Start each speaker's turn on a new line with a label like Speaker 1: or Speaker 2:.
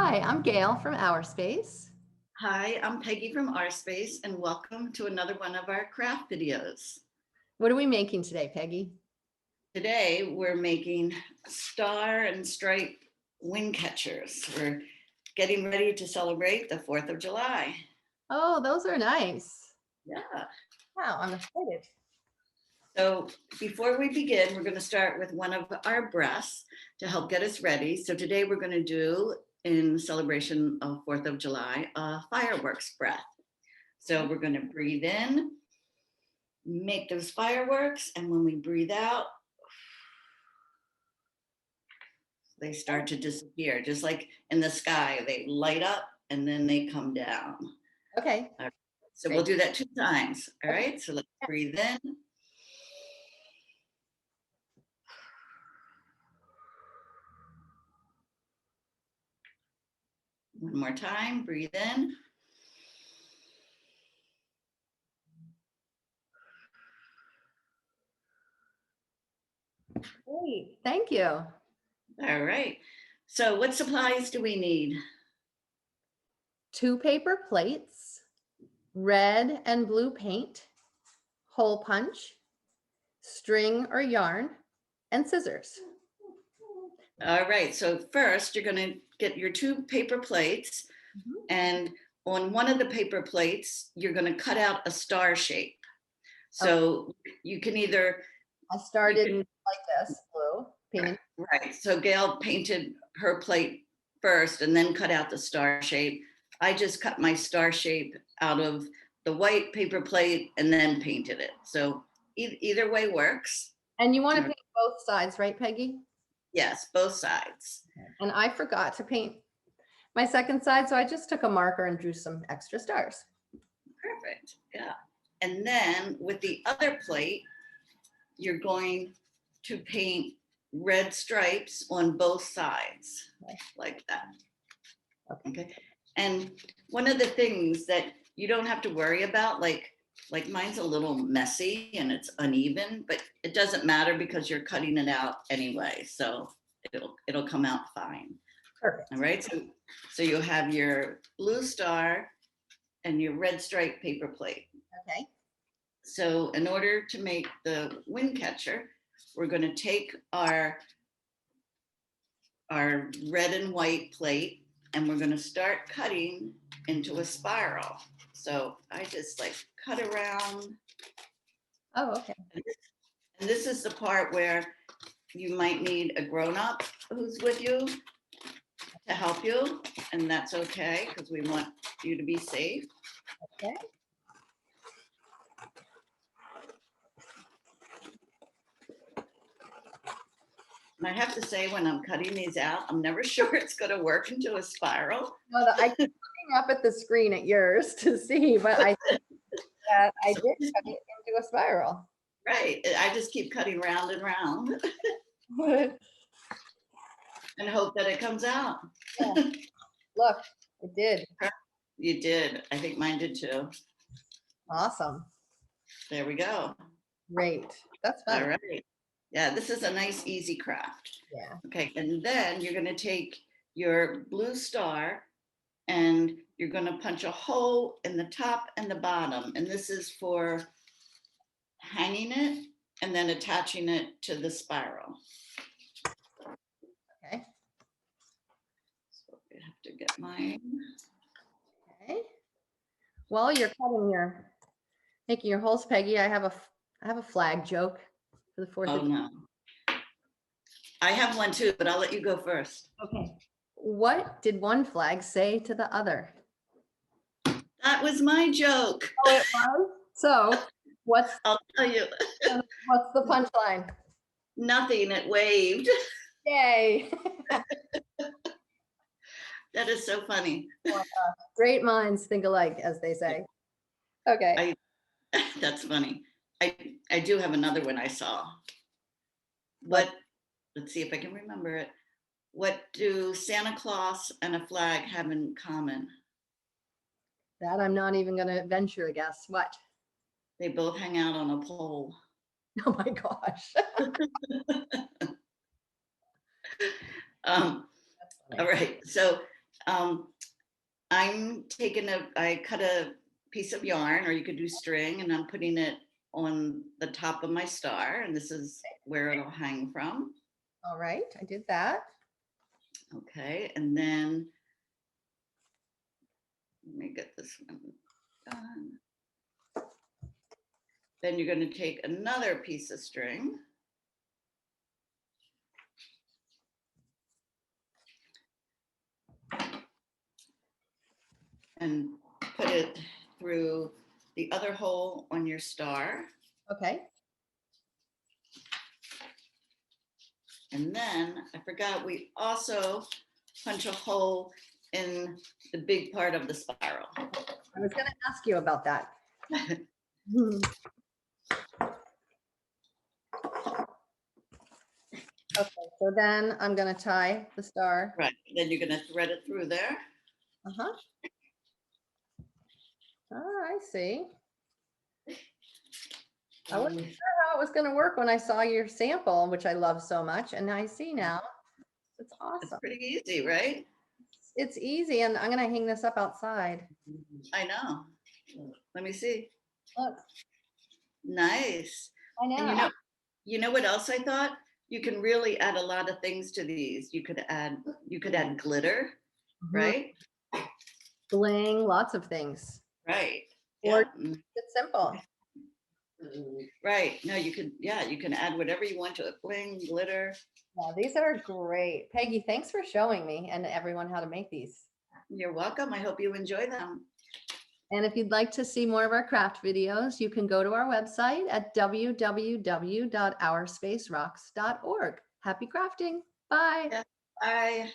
Speaker 1: Hi, I'm Gail from Our Space.
Speaker 2: Hi, I'm Peggy from Our Space, and welcome to another one of our craft videos.
Speaker 1: What are we making today, Peggy?
Speaker 2: Today, we're making star and stripe wing catchers. We're getting ready to celebrate the 4th of July.
Speaker 1: Oh, those are nice.
Speaker 2: Yeah.
Speaker 1: Wow, I'm excited.
Speaker 2: So before we begin, we're going to start with one of our breaths to help get us ready. So today we're going to do, in celebration of 4th of July, a fireworks breath. So we're going to breathe in, make those fireworks, and when we breathe out, they start to disappear, just like in the sky. They light up and then they come down.
Speaker 1: Okay.
Speaker 2: All right. So
Speaker 1: Great.
Speaker 2: we'll do that 2 times. All
Speaker 1: Okay.
Speaker 2: right. So let's breathe in. One more time. Breathe in.
Speaker 1: Great. Thank you.
Speaker 2: All right. So what supplies do we need?
Speaker 1: 2 paper plates, red and blue paint, hole punch, string or yarn, and scissors.
Speaker 2: All right. So first, you're going to get your 2 paper plates, and on one of the paper plates, you're going to cut out a star shape. So you can either
Speaker 1: I started like this, blue, painted.
Speaker 2: Right. So Gail painted her plate first and then cut out the star shape. I just cut my star shape out of the white paper plate and then painted it. So either way works.
Speaker 1: And you want to paint both sides, right, Peggy?
Speaker 2: Yes, both sides.
Speaker 1: And I forgot to paint my second side, so I just took a marker and drew some extra stars.
Speaker 2: Perfect. Yeah. And then with the other plate, you're going to paint red stripes on both sides, like that. Okay. And one of the things that you don't have to worry about, like mine's a little messy and it's uneven, but it doesn't matter because you're cutting it out anyway. So it'll come out fine.
Speaker 1: Perfect.
Speaker 2: All right. So you'll have your blue star and your red stripe paper plate.
Speaker 1: Okay.
Speaker 2: So in order to make the wind catcher, we're going to take our red and white plate and we're going to start cutting into a spiral. So I just like cut around.
Speaker 1: Oh, okay.
Speaker 2: And this is the part where you might need a grown-up who's with you to help you, and that's okay because we want you to be safe.
Speaker 1: Okay.
Speaker 2: And I have to say, when I'm cutting these out, I'm never sure it's going to work into a spiral.
Speaker 1: No, I keep looking up at the screen at yours to see, but I think that I did cut it into a spiral.
Speaker 2: Right. I just keep cutting round and round and hope that it comes out.
Speaker 1: Yeah. Look, it did.
Speaker 2: You did. I think mine did too.
Speaker 1: Awesome.
Speaker 2: There we go.
Speaker 1: Great. That's fun.
Speaker 2: All right. Yeah, this is a nice, easy craft.
Speaker 1: Yeah.
Speaker 2: Okay, and then you're going to take your blue star and you're going to punch a hole in the top and the bottom. And this is for hanging it and then attaching it to the spiral.
Speaker 1: Okay.
Speaker 2: So we have to get mine.
Speaker 1: Okay. While you're making your holes, Peggy, I have a flag joke for the 4th
Speaker 2: Oh
Speaker 1: of July.
Speaker 2: no. I have one too, but I'll let you go first.
Speaker 1: Okay. What did one flag say to the other?
Speaker 2: That was my joke.
Speaker 1: Oh, it was? So
Speaker 2: I'll tell you.
Speaker 1: what's the punchline?
Speaker 2: Nothing, it waved.
Speaker 1: Yay.
Speaker 2: That is so funny.
Speaker 1: Great minds think alike, as they say. Okay.
Speaker 2: That's funny. I do have another one I saw. Let's see if I can remember it. What do Santa Claus and a flag have in common?
Speaker 1: That I'm not even going to venture a guess. What?
Speaker 2: They both hang out on a pole.
Speaker 1: Oh my gosh.
Speaker 2: All right. So I'm I cut a piece of yarn, or you could do string, and I'm putting it on the top of my star, and this is where it'll hang from.
Speaker 1: All right, I did that.
Speaker 2: Okay, and then let me get this one done. Then you're going to take another piece of string. And put it through the other hole on your star.
Speaker 1: Okay.
Speaker 2: And then I forgot, we also punch a hole in the big part of the spiral.
Speaker 1: I was going to ask you about that. Okay, so then I'm going to tie the star.
Speaker 2: Right, then you're gonna thread it through there.
Speaker 1: Uh-huh. Oh, I see. I wasn't sure how it was going to work when I saw your sample, which I love so much, and I see now. It's
Speaker 2: It's
Speaker 1: awesome.
Speaker 2: pretty easy, right?
Speaker 1: It's easy, and I'm going to hang this up outside.
Speaker 2: I know. Let me see.
Speaker 1: Look,
Speaker 2: Nice.
Speaker 1: I
Speaker 2: And
Speaker 1: know.
Speaker 2: you know what else I thought? You can really add a lot of things to these. You could add glitter,
Speaker 1: Mhm.
Speaker 2: right?
Speaker 1: Bling, lots of things.
Speaker 2: Right.
Speaker 1: Or
Speaker 2: Yeah.
Speaker 1: it's simple.
Speaker 2: Right. No, you can add whatever you want to it. Bling, glitter.
Speaker 1: Yeah, these are great. Peggy, thanks for showing me and everyone how to make these.
Speaker 2: You're welcome. I hope you enjoy them.
Speaker 1: And if you'd like to see more of our craft videos, you can go to our website at www.ourspacerocks.org. Happy crafting. Bye.
Speaker 2: Yeah. Bye.